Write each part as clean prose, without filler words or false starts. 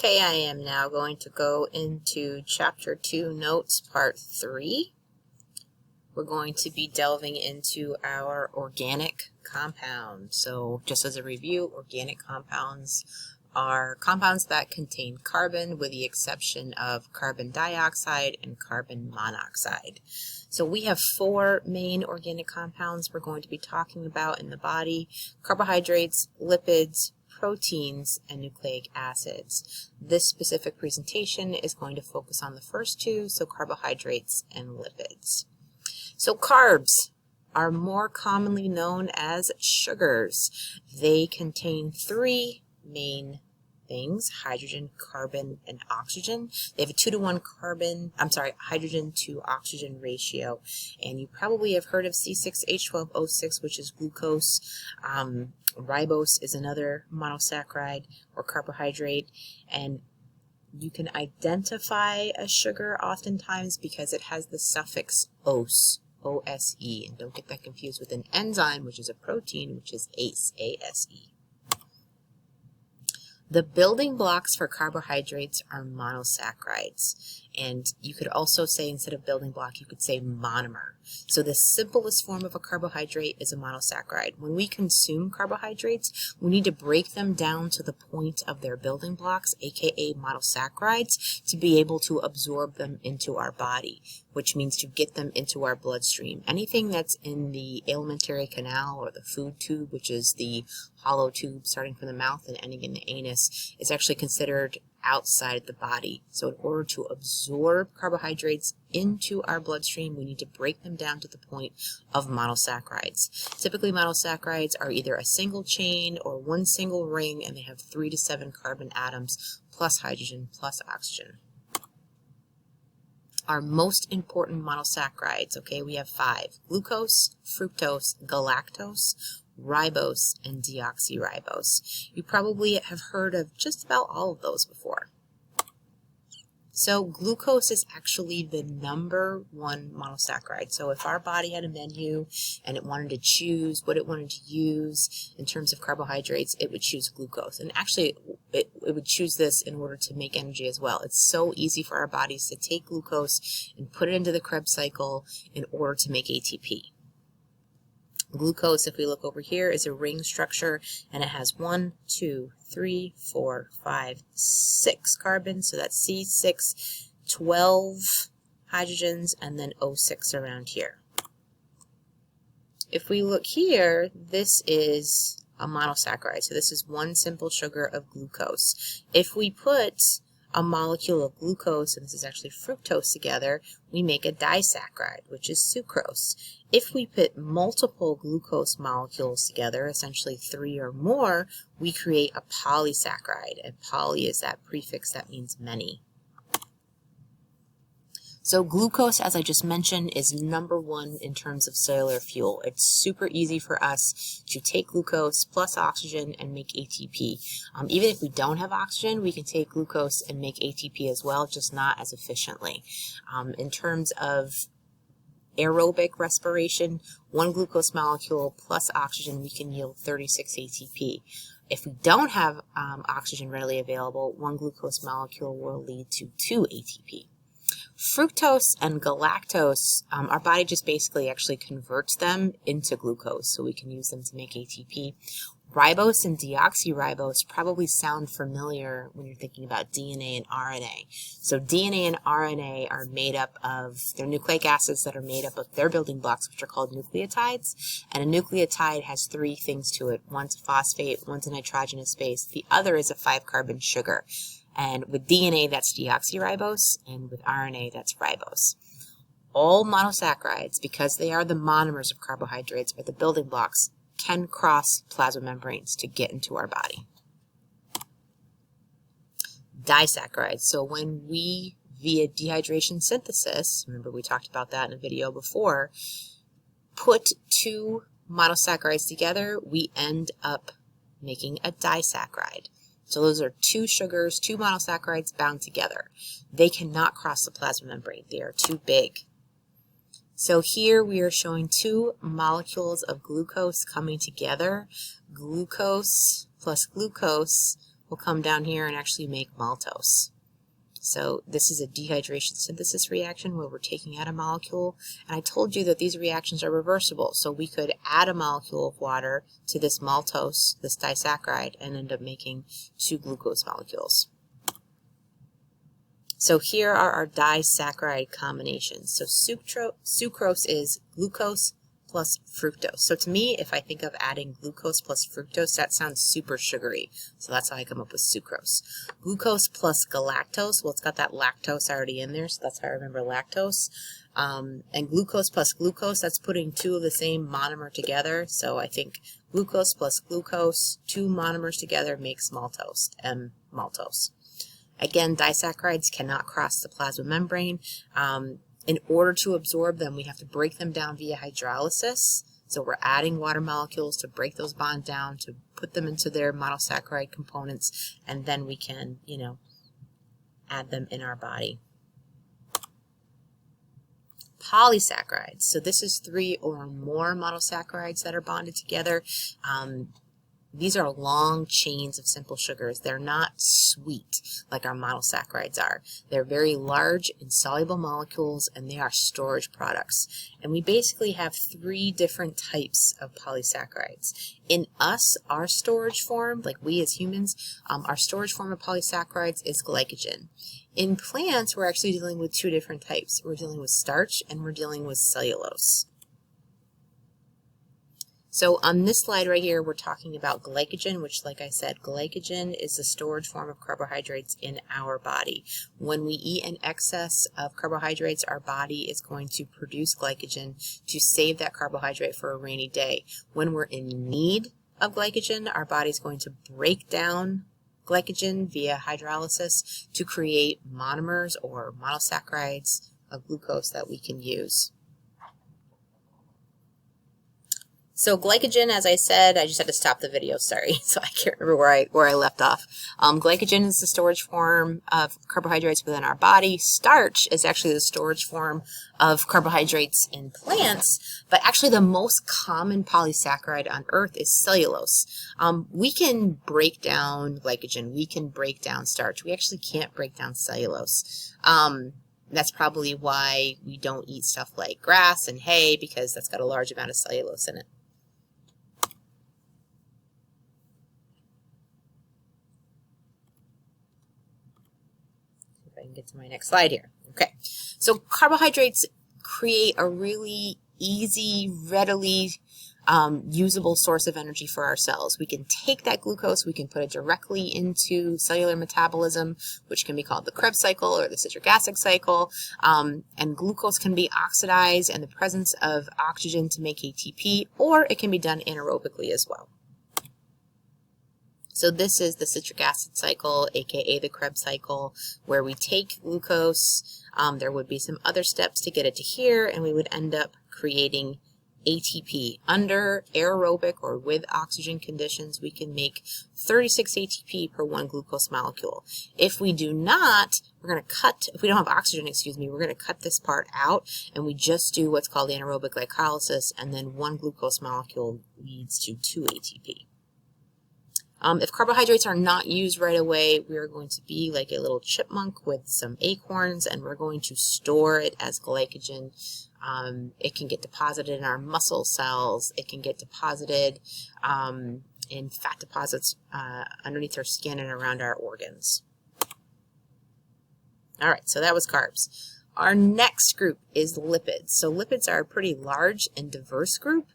Okay, I am now going to go into Chapter 2 Notes, Part 3. We're going to be delving into our organic compounds. So just as a review, organic compounds are compounds that contain carbon with the exception of carbon dioxide and carbon monoxide. So we have 4 main organic compounds we're going to be talking about in the body: carbohydrates, lipids, proteins, and nucleic acids. This specific presentation is going to focus on the first 2, so carbohydrates and lipids. So carbs are more commonly known as sugars. They contain 3 main things: hydrogen, carbon, and oxygen. They have a 2-to-1 hydrogen to oxygen ratio. And you probably have heard of C6H12O6, which is glucose. Ribose is another monosaccharide or carbohydrate, and you can identify a sugar oftentimes because it has the suffix ose, O-S-E, and don't get that confused with an enzyme, which is a protein, which is ACE, A-S-E. The building blocks for carbohydrates are monosaccharides, and you could also say, instead of building block, you could say monomer. So the simplest form of a carbohydrate is a monosaccharide. When we consume carbohydrates, we need to break them down to the point of their building blocks, aka monosaccharides, to be able to absorb them into our body, which means to get them into our bloodstream. Anything that's in the alimentary canal or the food tube, which is the hollow tube starting from the mouth and ending in the anus, is actually considered outside the body. So in order to absorb carbohydrates into our bloodstream, we need to break them down to the point of monosaccharides. Typically, monosaccharides are either a single chain or one single ring, and they have 3 to 7 carbon atoms plus hydrogen plus oxygen. Our most important monosaccharides, okay, we have 5: glucose, fructose, galactose, ribose, and deoxyribose. You probably have heard of just about all of those before. So glucose is actually the number 1 monosaccharide. So if our body had a menu and it wanted to choose what it wanted to use in terms of carbohydrates, it would choose glucose. And actually, it would choose this in order to make energy as well. It's so easy for our bodies to take glucose and put it into the Krebs cycle in order to make ATP. Glucose, if we look over here, is a ring structure, and it has 1, 2, 3, 4, 5, 6 carbons. So that's C6, 12 hydrogens, and then O6 around here. If we look here, this is a monosaccharide. So this is 1 simple sugar of glucose. If we put a molecule of glucose, and this is actually fructose, together, we make a disaccharide, which is sucrose. If we put multiple glucose molecules together, essentially 3 or more, we create a polysaccharide, and poly is that prefix that means many. So glucose, as I just mentioned, is number 1 in terms of cellular fuel. It's super easy for us to take glucose plus oxygen and make ATP. Even if we don't have oxygen, we can take glucose and make ATP as well, just not as efficiently. In terms of aerobic respiration, 1 glucose molecule plus oxygen, we can yield 36 ATP. If we don't have oxygen readily available, 1 glucose molecule will lead to 2 ATP. Fructose and galactose, our body just basically actually converts them into glucose, so we can use them to make ATP. Ribose and deoxyribose probably sound familiar when you're thinking about DNA and RNA. So DNA and RNA are made up of, they're nucleic acids that are made up of their building blocks, which are called nucleotides. And a nucleotide has 3 things to it. One's a phosphate, one's a nitrogenous base, the other is a 5-carbon sugar. And with DNA, that's deoxyribose, and with RNA, that's ribose. All monosaccharides, because they are the monomers of carbohydrates, or the building blocks, can cross plasma membranes to get into our body. Disaccharides. So when we, via dehydration synthesis, remember we talked about that in a video before, put 2 monosaccharides together, we end up making a disaccharide. So those are 2 sugars, 2 monosaccharides bound together. They cannot cross the plasma membrane. They are too big. So here we are showing 2 molecules of glucose coming together. Glucose plus glucose will come down here and actually make maltose. So this is a dehydration synthesis reaction where we're taking out a molecule. And I told you that these reactions are reversible. So we could add a molecule of water to this maltose, this disaccharide, and end up making 2 glucose molecules. So here are our disaccharide combinations. So sucrose is glucose plus fructose. So to me, if I think of adding glucose plus fructose, that sounds super sugary. So that's how I come up with sucrose. Glucose plus galactose, well, it's got that lactose already in there, so that's how I remember lactose. And glucose plus glucose, that's putting 2 of the same monomer together. So I think glucose plus glucose, 2 monomers together makes maltose, M-maltose. Again, disaccharides cannot cross the plasma membrane. In order to absorb them, we have to break them down via hydrolysis. So we're adding water molecules to break those bonds down, to put them into their monosaccharide components, and then we can, add them in our body. Polysaccharides. So this is 3 or more monosaccharides that are bonded together. These are long chains of simple sugars. They're not sweet like our monosaccharides are. They're very large, insoluble molecules, and they are storage products. And we basically have 3 different types of polysaccharides. In us, our storage form, like we as humans, our storage form of polysaccharides is glycogen. In plants, we're actually dealing with 2 different types. We're dealing with starch and we're dealing with cellulose. So on this slide right here, we're talking about glycogen, which, like I said, glycogen is the storage form of carbohydrates in our body. When we eat an excess of carbohydrates, our body is going to produce glycogen to save that carbohydrate for a rainy day. When we're in need of glycogen, our body is going to break down glycogen via hydrolysis to create monomers or monosaccharides of glucose that we can use. So glycogen, as I said, I just had to stop the video, sorry, so I can't remember where I left off. Glycogen is the storage form of carbohydrates within our body. Starch is actually the storage form of carbohydrates in plants, but actually the most common polysaccharide on earth is cellulose. We can break down glycogen, we can break down starch, we actually can't break down cellulose. That's probably why we don't eat stuff like grass and hay, because that's got a large amount of cellulose in it. I can get to my next slide here. Okay, so carbohydrates create a really easy, readily usable source of energy for our cells. We can take that glucose, we can put it directly into cellular metabolism, which can be called the Krebs cycle or the citric acid cycle, and glucose can be oxidized in the presence of oxygen to make ATP, or it can be done anaerobically as well. So this is the citric acid cycle, aka the Krebs cycle, where we take glucose, there would be some other steps to get it to here, and we would end up creating ATP. Under aerobic or with oxygen conditions, we can make 36 ATP per 1 glucose molecule. If we do not, if we don't have oxygen, we're going to cut this part out, and we just do what's called anaerobic glycolysis, and then 1 glucose molecule leads to 2 ATP. If carbohydrates are not used right away, we're going to be like a little chipmunk with some acorns, and we're going to store it as glycogen. It can get deposited in our muscle cells. It can get deposited in fat deposits underneath our skin and around our organs. All right, so that was carbs. Our next group is lipids. So lipids are a pretty large and diverse group.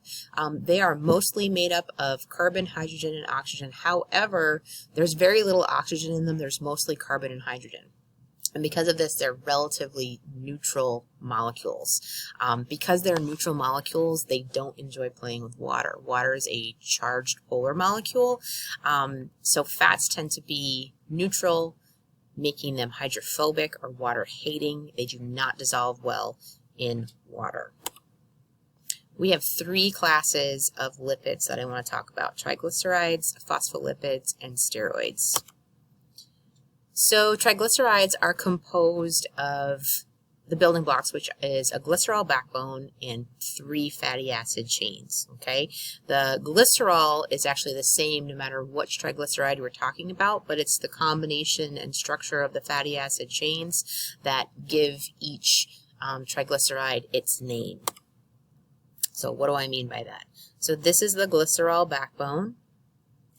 They are mostly made up of carbon, hydrogen, and oxygen. However, there's very little oxygen in them. There's mostly carbon and hydrogen. And because of this, they're relatively neutral molecules. Because they're neutral molecules, they don't enjoy playing with water. Water is a charged polar molecule. So fats tend to be neutral, making them hydrophobic or water-hating. They do not dissolve well in water. We have 3 classes of lipids that I want to talk about: triglycerides, phospholipids, and steroids. So triglycerides are composed of the building blocks, which is a glycerol backbone and 3 fatty acid chains, okay? The glycerol is actually the same no matter which triglyceride we're talking about, but it's the combination and structure of the fatty acid chains that give each triglyceride its name. So what do I mean by that? So this is the glycerol backbone,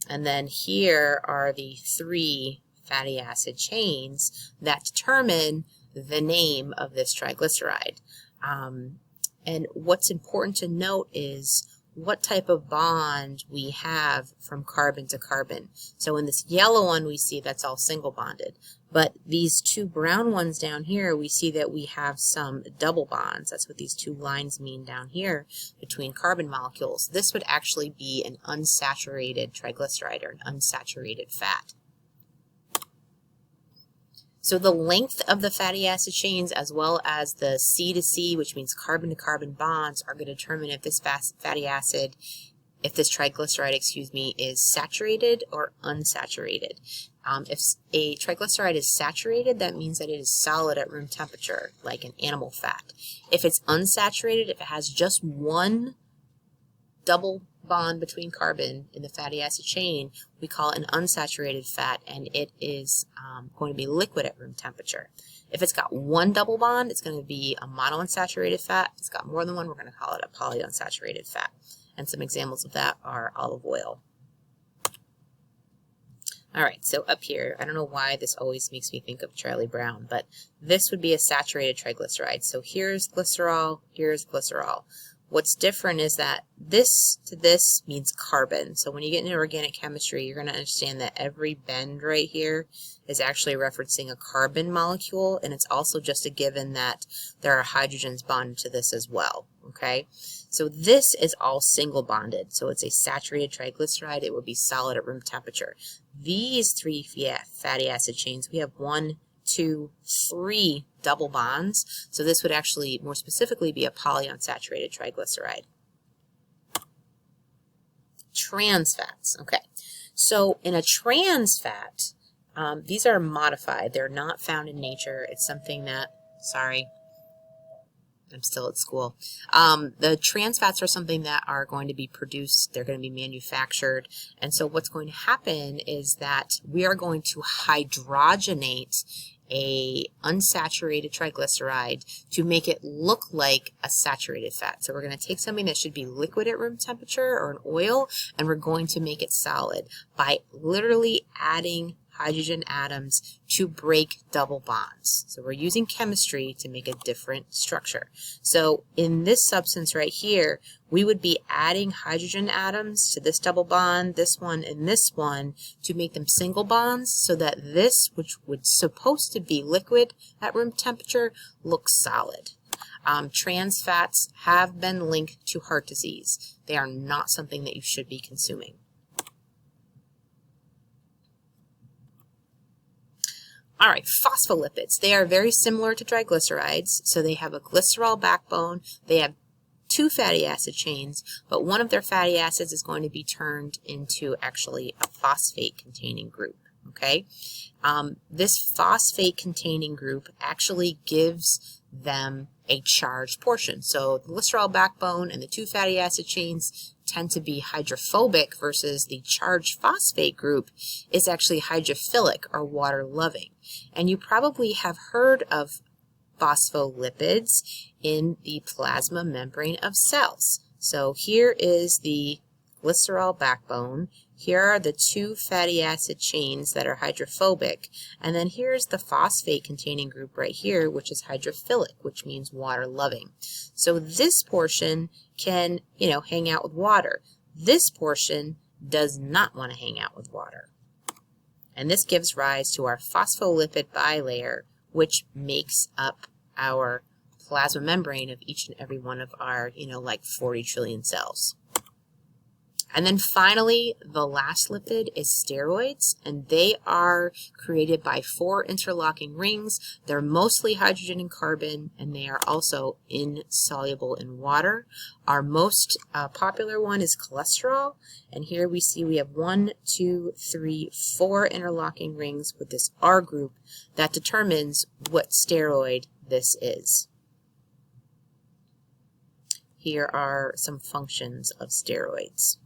and then here are the 3 fatty acid chains that determine the name of this triglyceride. And what's important to note is what type of bond we have from carbon to carbon. So in this yellow one we see that's all single bonded, but these 2 brown ones down here we see that we have some double bonds. That's what these 2 lines mean down here between carbon molecules. This would actually be an unsaturated triglyceride or an unsaturated fat. So the length of the fatty acid chains as well as the C to C, which means carbon to carbon bonds, are going to determine if this fatty acid, if this triglyceride, excuse me, is saturated or unsaturated. If a triglyceride is saturated, that means that it is solid at room temperature, like an animal fat. If it's unsaturated, if it has just one double bond between carbon in the fatty acid chain, we call it an unsaturated fat, and it is going to be liquid at room temperature. If it's got one double bond, it's going to be a monounsaturated fat. If it's got more than one, we're going to call it a polyunsaturated fat. And some examples of that are olive oil. All right, so up here, I don't know why this always makes me think of Charlie Brown, but this would be a saturated triglyceride. So here's glycerol, here's glycerol. What's different is that this to this means carbon. So when you get into organic chemistry, you're going to understand that every bend right here is actually referencing a carbon molecule, and it's also just a given that there are hydrogens bonded to this as well, okay? So this is all single bonded, so it's a saturated triglyceride. It would be solid at room temperature. These 3 fatty acid chains, we have 1, 2, 3 double bonds, so this would actually more specifically be a polyunsaturated triglyceride. Trans fats, okay. So in a trans fat, these are modified. They're not found in nature. It's something that, sorry, I'm still at school. The trans fats are something that are going to be produced, they're going to be manufactured, and so what's going to happen is that we are going to hydrogenate a unsaturated triglyceride to make it look like a saturated fat. So we're going to take something that should be liquid at room temperature or an oil, and we're going to make it solid by literally adding hydrogen atoms to break double bonds. So we're using chemistry to make a different structure. So in this substance right here, we would be adding hydrogen atoms to this double bond, this one, and this one to make them single bonds so that this, which would supposed to be liquid at room temperature, looks solid. Trans fats have been linked to heart disease. They are not something that you should be consuming. All right, phospholipids. They are very similar to triglycerides, so they have a glycerol backbone. They have 2 fatty acid chains, but one of their fatty acids is going to be turned into actually a phosphate-containing group, okay? This phosphate-containing group actually gives them a charged portion. So the glycerol backbone and the 2 fatty acid chains tend to be hydrophobic versus the charged phosphate group is actually hydrophilic or water-loving. And you probably have heard of phospholipids in the plasma membrane of cells. So here is the glycerol backbone. Here are the 2 fatty acid chains that are hydrophobic, and then here's the phosphate-containing group right here, which is hydrophilic, which means water-loving. So this portion can, hang out with water. This portion does not want to hang out with water. And this gives rise to our phospholipid bilayer, which makes up our plasma membrane of each and every one of our, like 40 trillion cells. And then finally, the last lipid is steroids, and they are created by 4 interlocking rings. They're mostly hydrogen and carbon, and they are also insoluble in water. Our most popular one is cholesterol, and here we see we have 1, 2, 3, 4 interlocking rings with this R group that determines what steroid this is. Here are some functions of steroids.